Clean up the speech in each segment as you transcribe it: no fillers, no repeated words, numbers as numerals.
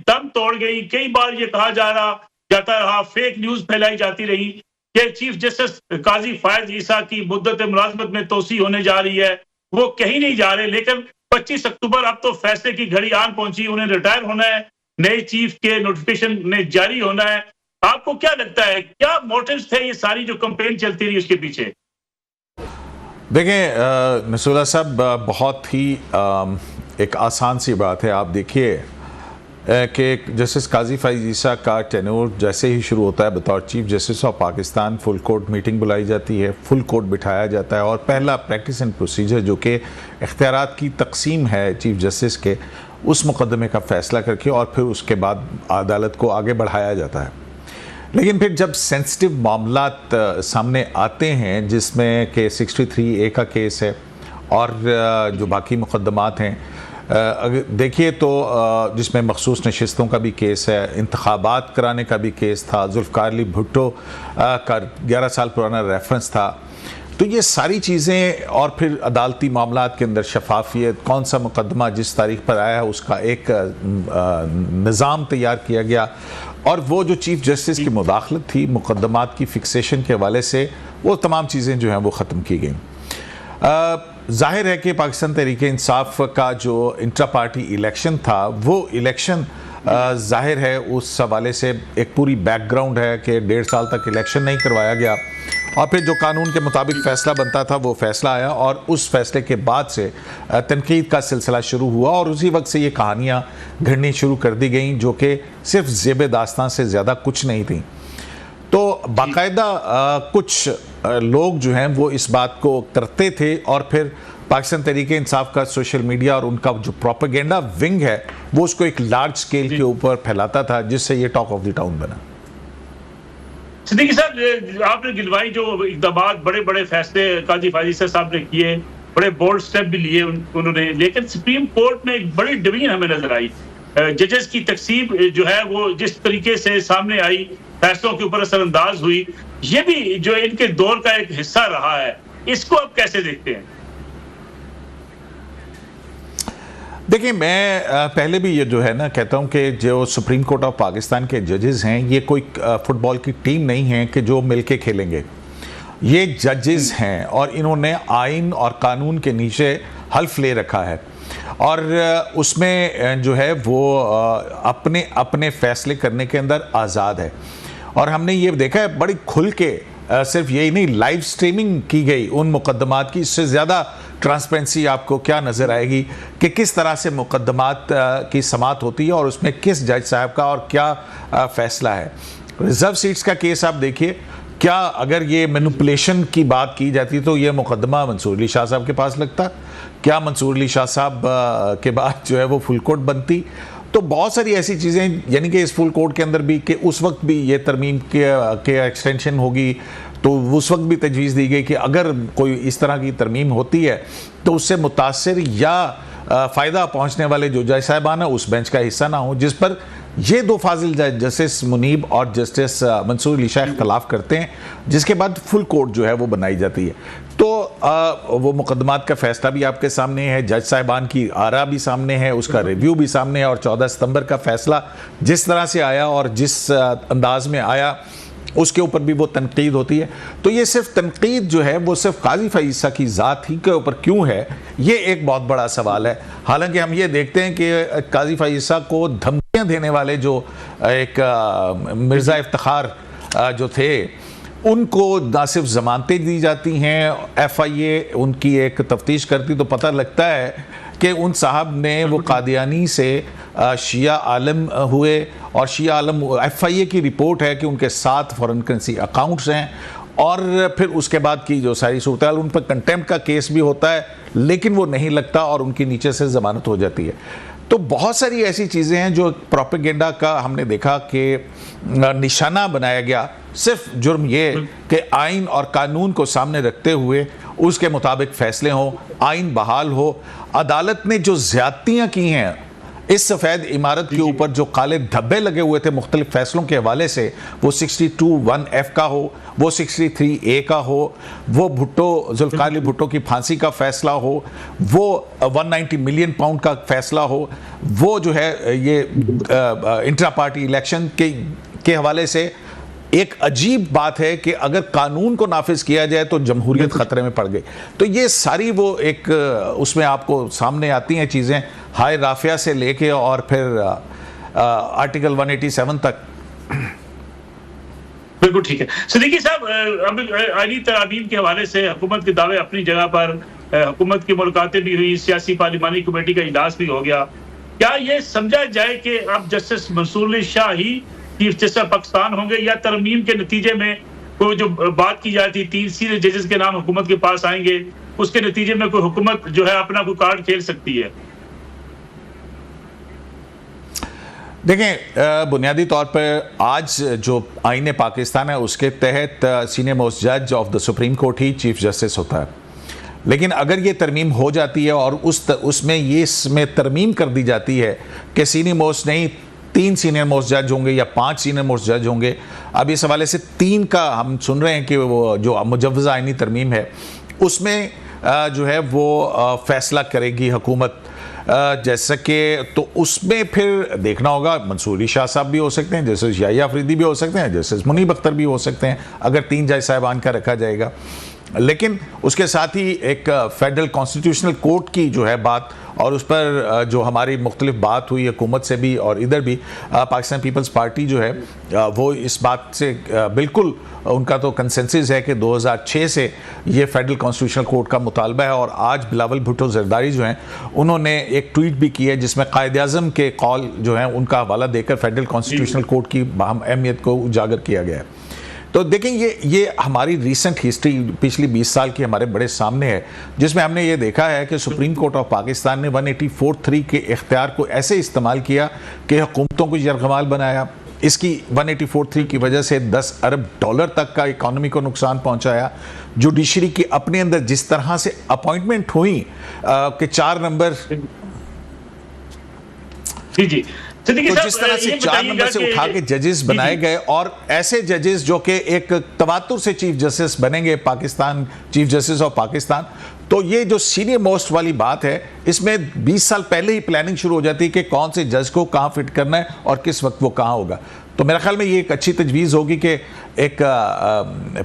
दम तोड़ गई। कई बार ये कहा जाता रहा, फेक न्यूज फैलाई जाती रही कि चीफ जस्टिस काजी फायज ईसा की मुद्दत मुलाजमत में तोसी होने जा रही है, वो कहीं नहीं जा रहे। लेकिन 25 अक्टूबर अब तो फैसले की घड़ी आन पहुंची, उन्हें रिटायर होना है, नए चीफ के नोटिफिकेशन ने जारी होना है। आपको क्या लगता है, क्या मोटिव्स थे ये सारी जो कैंपेन चलती रही उसके पीछे? देखें नसूला साहब, बहुत ही एक आसान सी बात है। आप देखिए कि जस्टिस काजी फायज ईसा का टेन्योर जैसे ही शुरू होता है बतौर chief justice of Pakistan, full court meeting बुलाई जाती है, फुल कोर्ट बिठाया जाता है और पहला प्रैक्टिस एंड प्रोसीजर जो कि इख्तियारात की तकसीम है चीफ जस्टिस के, उस मुकदमे का फ़ैसला करके और फिर उसके बाद अदालत को आगे बढ़ाया जाता है। लेकिन फिर जब सेंसिटिव मामलात सामने आते हैं जिसमें कि 63A का केस है और जो बाकी मुकदमात हैं, देखिए तो जिसमें मखसूस नशिस्तों का भी केस है, इंतखाबात कराने का भी केस था, जुल्फ़िकार अली भुट्टो का 11 साल पुराना रेफरेंस था। तो ये सारी चीज़ें और फिर अदालती मामलात के अंदर शफाफियत, कौन सा मुकदमा जिस तारीख पर आया है उसका एक निज़ाम तैयार किया गया और वो जो चीफ जस्टिस की मुदाखलत थी मुकदमात की फिक्सेशन के हवाले से, वो तमाम चीज़ें जो हैं वो ख़त्म की गई। जाहिर है कि पाकिस्तान तहरीक-ए-इंसाफ का जो इंट्रा पार्टी इलेक्शन था, वो इलेक्शन जाहिर है उस हवाले से एक पूरी बैकग्राउंड है कि 1.5 साल तक इलेक्शन नहीं करवाया गया और फिर जो कानून के मुताबिक फ़ैसला बनता था वो फ़ैसला आया और उस फैसले के बाद से तनकीद का सिलसिला शुरू हुआ और उसी वक्त से ये कहानियाँ घड़नी शुरू कर दी गई जो कि सिर्फ ज़ेब दास्तां से ज़्यादा कुछ नहीं थी। तो बाकायदा कुछ लोग जो हैं वो इस बात को करते थे और फिर पाकिस्तान तहरीक-ए-इंसाफ का सोशल मीडिया और उनका जो प्रोपेगेंडा विंग है वो उसको एक लार्ज स्केल के ऊपर फैलाता था, जिससे ये टॉक ऑफ द टाउन बना। सिद्दीकी साहब, आपने गिलवाई जो इक़दामात, बड़े बड़े फैसले काजी फायज ईसा साहब ने किए, बड़े बोल्ड स्टेप भी लिए उन्होंने, लेकिन सुप्रीम कोर्ट में एक बड़ी डिवीजन हमें नजर आई। जजेस की तकसीम जो है वो जिस तरीके से सामने आई, फैसलों के ऊपर असरअंदाज हुई, ये भी जो इनके दौर का एक हिस्सा रहा है, इसको आप कैसे देखते हैं? देखिए, मैं पहले भी ये जो है ना कहता हूँ कि जो सुप्रीम कोर्ट ऑफ पाकिस्तान के जजेस हैं ये कोई फुटबॉल की टीम नहीं है कि जो मिलके खेलेंगे। ये जजेस हैं और इन्होंने आइन और कानून के नीचे हल्फ ले रखा है और उसमें जो है वो अपने अपने फैसले करने के अंदर आज़ाद है। और हमने ये देखा है बड़ी खुल के, सिर्फ यही नहीं, लाइव स्ट्रीमिंग की गई उन मुकदमात की। इससे ज़्यादा ट्रांसपेरेंसी आपको क्या नज़र आएगी कि किस तरह से मुकदमात की समाअत होती है और उसमें किस जज साहब का और क्या फ़ैसला है। रिज़र्व सीट्स का केस आप देखिए, क्या अगर ये मैनिपुलेशन की बात की जाती तो ये मुकदमा मंसूर अली शाह साहब के पास लगता? क्या मंसूर अली शाह साहब के बाद जो है वो फुल कोर्ट बनती? तो बहुत सारी ऐसी चीज़ें, यानी कि इस फुल कोर्ट के अंदर भी कि उस वक्त भी ये तरमीम के एक्सटेंशन होगी तो उस वक्त भी तजवीज़ दी गई कि अगर कोई इस तरह की तरमीम होती है तो उससे मुतासिर या फ़ायदा पहुँचने वाले जो जज साहिबान है उस बेंच का हिस्सा ना हो, जिस पर ये दो फाजिल जज जस्टिस मुनीब और जस्टिस मंसूर अली शाह इख्तलाफ करते हैं, जिसके बाद फुल कोर्ट जो है वो बनाई जाती है। तो वो मुकदमात का फ़ैसला भी आपके सामने है, जज साहिबान की आरा भी सामने है, उसका रिव्यू भी सामने है और 14 सितंबर का फ़ैसला जिस तरह से आया और जिस अंदाज में आया उसके ऊपर भी वो तनकीद होती है। तो ये सिर्फ तनकीद जो है वो सिर्फ काजी फायज ईसा की ज़ात ही के ऊपर क्यों है, ये एक बहुत बड़ा सवाल है। हालांकि हम ये देखते हैं कि काजी फायज ईसा को धमकियाँ देने वाले जो एक मिर्ज़ा इफ्तिखार जो थे उनको ना सिर्फ ज़मानतें दी जाती हैं, FIA उनकी एक तफ्तीश करती तो पता लगता है कि उन साहब ने वो कादियानी से शिया आलम हुए और शिया आलम, FIA की रिपोर्ट है कि उनके 7 फॉरेन करेंसी अकाउंट्स हैं और फिर उसके बाद की जो सारी सूरत हाल, उन पर कंटेम्प्ट का केस भी होता है लेकिन वो नहीं लगता और उनकी नीचे से ज़मानत हो जाती है। तो बहुत सारी ऐसी चीज़ें हैं जो प्रोपेगेंडा का हमने देखा कि निशाना बनाया गया। सिर्फ जुर्म ये कि आइन और कानून को सामने रखते हुए उसके मुताबिक फ़ैसले हों, आइन बहाल हो। अदालत ने जो ज़्यादतियाँ की हैं इस सफ़ेद इमारत के ऊपर जो काले धब्बे लगे हुए थे मुख्तलिफ फैसलों के हवाले से, वो 62(1)(f) का हो, वो 63(a) का हो, वो जुल्फ़िकार अली भुट्टो की फांसी का फैसला हो, वो 190 मिलियन पाउंड का फैसला हो, वो जो है ये इंट्रा पार्टी इलेक्शन के हवाले से, एक अजीब बात है कि अगर कानून को नाफिज किया जाए तो जमहूरियत खतरे में पड़ गई। तो ये सारी वो एक उसमें आपको सामने आती हैं चीज़ें, हाय राफिया से लेके और फिर आर्टिकल 187 तक। बिल्कुल ठीक है सिद्दीकी साहब, अब आईनी तरामीम के हवाले से हुकूमत के दावे अपनी जगह पर, हुकूमत की मुलाकातें भी हुई, सियासी पार्लिमानी कमेटी का इजलास भी हो गया। क्या ये समझा जाए कि अब जस्टिस मंसूर अली शाह ही चीफ जस्टिस पाकिस्तान होंगे, या तरमीम के नतीजे में कोई जो बात की जाती 3 सीनियर जजेस के नाम हुकूमत के पास आएंगे, उसके नतीजे में कोई हुकूमत जो है अपना कोई कार्ड खेल सकती है? देखें, बुनियादी तौर पर आज जो आईन पाकिस्तान है उसके तहत सीनियर मोस्ट जज of the supreme court he chief justice होता है। लेकिन अगर ये तरमीम हो जाती है और इसमें तरमीम कर दी जाती है कि सीनियर मोस्ट नहीं 3 सीनियर मोस्ट जज होंगे या 5 सीनियर मोस्ट जज होंगे, अब इस हवाले से 3 का हम सुन रहे हैं कि वो जो मुजव्वज़ा आईनी तरमीम है उसमें जो है वो फैसला करेगी हुकूमत, जैसा कि तो उसमें फिर देखना होगा, मंसूर अली शाह साहब भी हो सकते हैं, जस्टिस याहिया अफरीदी भी हो सकते हैं, जस्टिस मुनीब अख्तर भी हो सकते हैं अगर 3 जज साहिबान का रखा जाएगा। लेकिन उसके साथ ही एक फेडरल कॉन्स्टिट्यूशनल कोर्ट की जो है बात, और उस पर जो हमारी मुख्तलिफ बात हुई हुकूमत से भी और इधर भी, पाकिस्तान पीपल्स पार्टी जो है वो इस बात से बिल्कुल उनका तो कंसेंसस है कि 2006 से ये फेडरल कॉन्स्टिट्यूशनल कोर्ट का मुतालबा है। और आज बिलावल भुट्टो जरदारी जो हैं उन्होंने एक ट्वीट भी की है जिसमें कायद-ए-आज़म के कॉल जो हैं उनका हवाला देकर फेडरल कॉन्स्टिट्यूशनल कोर्ट की अहम अहमियत को उजागर किया गया है। तो देखें, ये हमारी रीसेंट हिस्ट्री पिछली 20 साल की हमारे बड़े सामने है, जिसमें हमने ये देखा है कि सुप्रीम कोर्ट ऑफ पाकिस्तान ने 184(3) के इख्तियार को ऐसे इस्तेमाल किया कि हुकूमतों को यरगमाल बनाया। इसकी 184(3) की वजह से $10 अरब तक का इकॉनमी को नुकसान पहुंचाया। जुडिशरी की अपने अंदर जिस तरह से अपॉइंटमेंट हुई कि 4 नंबर जी तो जिस तरह से 4 नंबर से उठा के जजेस बनाए गए, और ऐसे जजेस जो कि एक तवातुर से चीफ जस्टिस बनेंगे Pakistan, chief justice of Pakistan. तो ये जो सीनियर मोस्ट वाली बात है, इसमें 20 साल पहले ही प्लानिंग शुरू हो जाती है कि कौन से जज को कहाँ फिट करना है और किस वक्त वो कहाँ होगा। तो मेरे ख्याल में ये एक अच्छी तजवीज़ होगी कि एक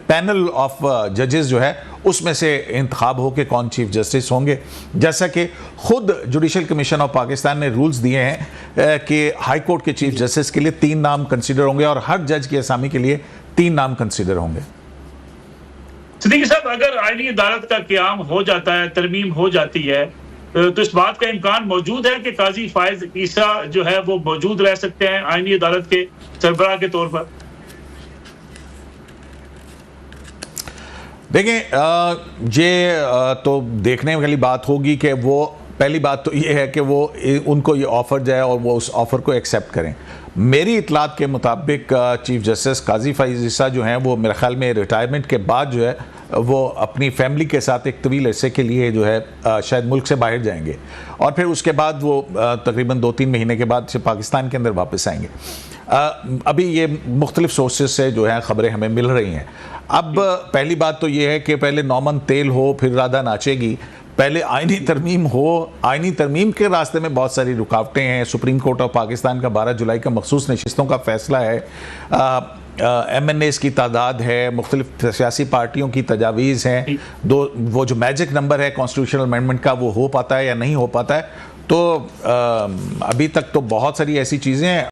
पैनल ऑफ जजेस जो है उसमें से इंतखाब हो के कौन चीफ जस्टिस होंगे, जैसा कि खुद जुडिशल कमीशन ऑफ पाकिस्तान ने रूल्स दिए हैं कि हाई कोर्ट के चीफ जस्टिस के लिए 3 नाम कंसीडर होंगे और हर जज की असामी के लिए 3 नाम कंसीडर होंगे। सिद्दीकी साहब, अगर आईनी अदालत का क़याम हो जाता है, तरमीम हो जाती है, तो इस बात का इम्कान मौजूद है कि काजी फायज ईसा जो है वो मौजूद रह सकते हैं आईनी अदालत के सरबराह के तौर पर? देखें, ये तो देखने वाली बात होगी कि वो, पहली बात तो ये है कि वो उनको ये ऑफ़र जाए और वो उस ऑफ़र को एक्सेप्ट करें। मेरी इतलात के मुताबिक चीफ जस्टिस काजी फायज ईसा जो हैं वो मेरे ख्याल में रिटायरमेंट के बाद जो है वो अपनी फैमिली के साथ एक तवील अरसे के लिए जो है शायद मुल्क से बाहर जाएंगे, और फिर उसके बाद वो तकरीबन 2-3 महीने के बाद से पाकिस्तान के अंदर वापस आएंगे। अभी ये मुख्तलिफ सोर्सेज से जो है ख़बरें हमें मिल रही हैं। अब पहली बात तो ये है कि पहले नौमन तेल हो फिर राधा नाचेगी, पहले आईनी तरमीम हो। आईनी तरमीम के रास्ते में बहुत सारी रुकावटें हैं। सुप्रीम कोर्ट ऑफ पाकिस्तान का 12 जुलाई का मखसूस नशिस्तों का फैसला है, MNAs की तादाद है, मुख्तलिफ सियासी पार्टियों की तजावीज़ हैं, वो जो मैजिक नंबर है कॉन्स्टिट्यूशनल अमेंडमेंट का वो हो पाता है या नहीं हो पाता है। तो अभी तक तो बहुत सारी ऐसी चीज़ें हैं।